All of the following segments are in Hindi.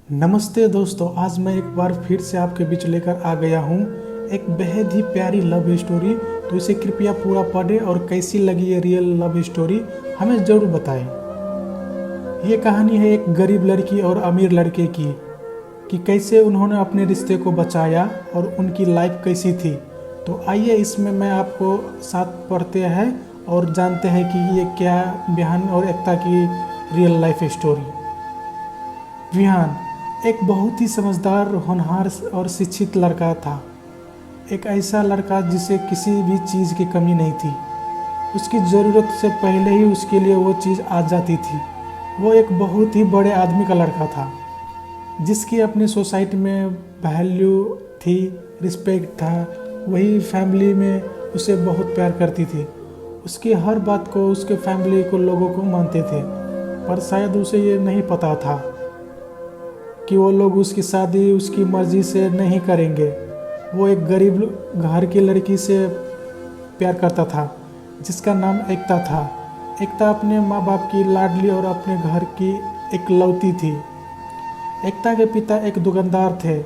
नमस्ते दोस्तों, आज मैं एक बार फिर से आपके बीच लेकर आ गया हूँ एक बेहद ही प्यारी लव स्टोरी। तो इसे कृपया पूरा पढ़ें और कैसी लगी ये रियल लव स्टोरी हमें ज़रूर बताएं। ये कहानी है एक गरीब लड़की और अमीर लड़के की कि कैसे उन्होंने अपने रिश्ते को बचाया और उनकी लाइफ कैसी थी। तो आइए इसमें मैं आपको साथ पढ़ते हैं और जानते हैं कि ये क्या विहान और एकता की रियल लाइफ स्टोरी। विहान एक बहुत ही समझदार, होनहार और शिक्षित लड़का था। एक ऐसा लड़का जिसे किसी भी चीज़ की कमी नहीं थी। उसकी ज़रूरत से पहले ही उसके लिए वो चीज़ आ जाती थी। वो एक बहुत ही बड़े आदमी का लड़का था जिसकी अपनी सोसाइटी में वैल्यू थी, रिस्पेक्ट था। वही फैमिली में उसे बहुत प्यार करती थी। उसकी हर बात को उसके फैमिली को लोगों को मानते थे, पर शायद उसे ये नहीं पता था कि वो लोग उसकी शादी उसकी मर्ज़ी से नहीं करेंगे। वो एक गरीब घर की लड़की से प्यार करता था जिसका नाम एकता था। एकता अपने माँ बाप की लाडली और अपने घर की इकलौती थी। एकता के पिता एक दुकानदार थे।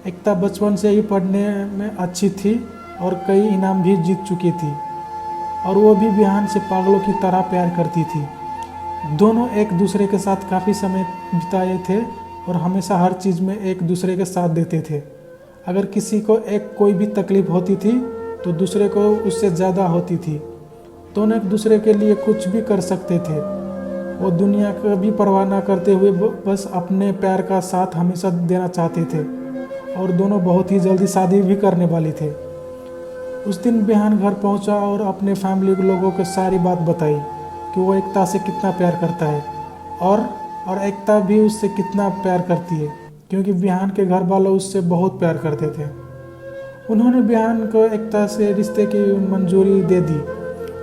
एकता बचपन से ही पढ़ने में अच्छी थी और कई इनाम भी जीत चुकी थी, और वो भी विहान से पागलों की तरह प्यार करती थी। दोनों एक दूसरे के साथ काफ़ी समय बिताए थे और हमेशा हर चीज़ में एक दूसरे के साथ देते थे। अगर किसी को कोई भी तकलीफ़ होती थी तो दूसरे को उससे ज़्यादा होती थी। दोनों एक दूसरे के लिए कुछ भी कर सकते थे। वो दुनिया का भी परवाह ना करते हुए बस अपने प्यार का साथ हमेशा देना चाहते थे, और दोनों बहुत ही जल्दी शादी भी करने वाले थे। उस दिन विहान घर पहुंचा और अपने फैमिली के लोगों को सारी बात बताई कि वो एकता से कितना प्यार करता है और एकता भी उससे कितना प्यार करती है, क्योंकि विहान के घर वालों उससे बहुत प्यार करते थे। उन्होंने विहान को एकता से रिश्ते की मंजूरी दे दी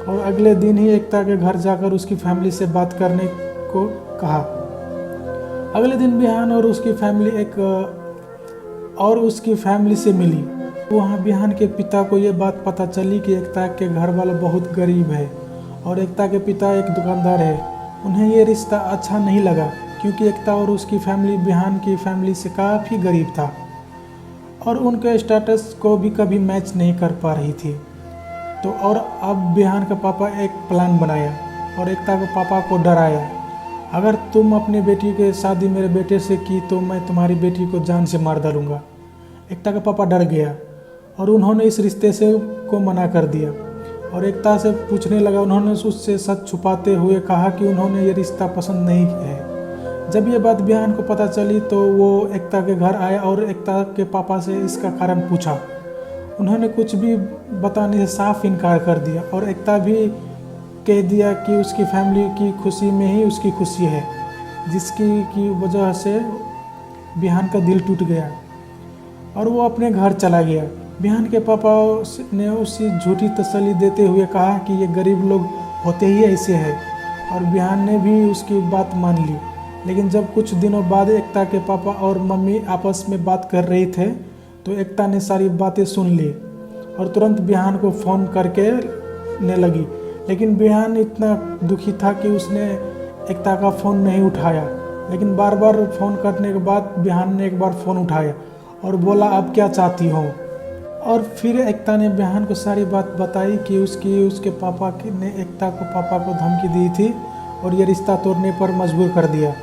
और अगले दिन ही एकता के घर जाकर उसकी फैमिली से बात करने को कहा। अगले दिन विहान और उसकी फैमिली से मिली। वहाँ विहान के पिता को ये बात पता चली कि एकता के घर वाला बहुत गरीब है और एकता के पिता एक दुकानदार है। उन्हें ये रिश्ता अच्छा नहीं लगा क्योंकि एकता और उसकी फैमिली विहान की फैमिली से काफ़ी गरीब था और उनके स्टेटस को भी कभी मैच नहीं कर पा रही थी। तो और अब विहान का पापा एक प्लान बनाया और एकता के पापा को डराया, अगर तुम अपनी बेटी की शादी मेरे बेटे से की तो मैं तुम्हारी बेटी को जान से मार डालूँगा। एकता का पापा डर गया और उन्होंने इस रिश्ते को मना कर दिया और एकता से पूछने लगा। उन्होंने उससे सच छुपाते हुए कहा कि उन्होंने ये रिश्ता पसंद नहीं है। जब ये बात विहान को पता चली तो वो एकता के घर आया और एकता के पापा से इसका कारण पूछा। उन्होंने कुछ भी बताने से साफ इनकार कर दिया और एकता भी कह दिया कि उसकी फैमिली की खुशी में ही उसकी खुशी है, जिसकी वजह से विहान का दिल टूट गया और वो अपने घर चला गया। विहान के पापा ने उसी झूठी तसल्ली देते हुए कहा कि ये गरीब लोग होते ही ऐसे हैं, और विहान ने भी उसकी बात मान ली। लेकिन जब कुछ दिनों बाद एकता के पापा और मम्मी आपस में बात कर रहे थे तो एकता ने सारी बातें सुन ली और तुरंत विहान को फ़ोन करके ने लगी। लेकिन विहान इतना दुखी था कि उसने एकता का फ़ोन नहीं उठाया। लेकिन बार बार फ़ोन करने के बाद विहान ने एक बार फ़ोन उठाया और बोला, अब क्या चाहती हो। और फिर एकता ने विहान को सारी बात बताई कि उसके पापा ने एकता को पापा को धमकी दी थी और ये रिश्ता तोड़ने पर मजबूर कर दिया।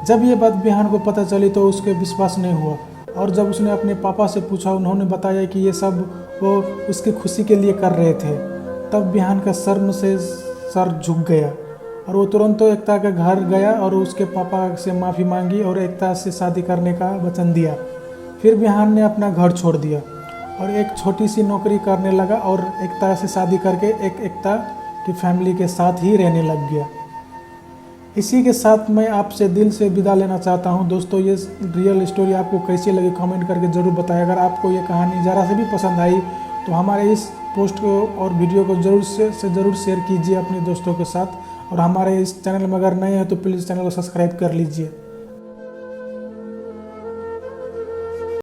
जब ये बात विहान को पता चली तो उसके विश्वास नहीं हुआ, और जब उसने अपने पापा से पूछा, उन्होंने बताया कि ये सब वो उसकी खुशी के लिए कर रहे थे। तब विहान का शर्म से सर झुक गया और वो तुरंत एकता के घर गया और उसके पापा से माफ़ी मांगी और एकता से शादी करने का वचन दिया। फिर विहान ने अपना घर छोड़ दिया और एक छोटी सी नौकरी करने लगा और एकता से शादी करके एकता की फैमिली के साथ ही रहने लग गया। इसी के साथ मैं आपसे दिल से विदा लेना चाहता हूं। दोस्तों, ये रियल स्टोरी आपको कैसी लगी कमेंट करके ज़रूर बताएं। अगर आपको ये कहानी ज़रा से भी पसंद आई तो हमारे इस पोस्ट को और वीडियो को ज़रूर शेयर कीजिए अपने दोस्तों के साथ, और हमारे इस चैनल में अगर नए हैं तो प्लीज़ चैनल को सब्सक्राइब कर लीजिए।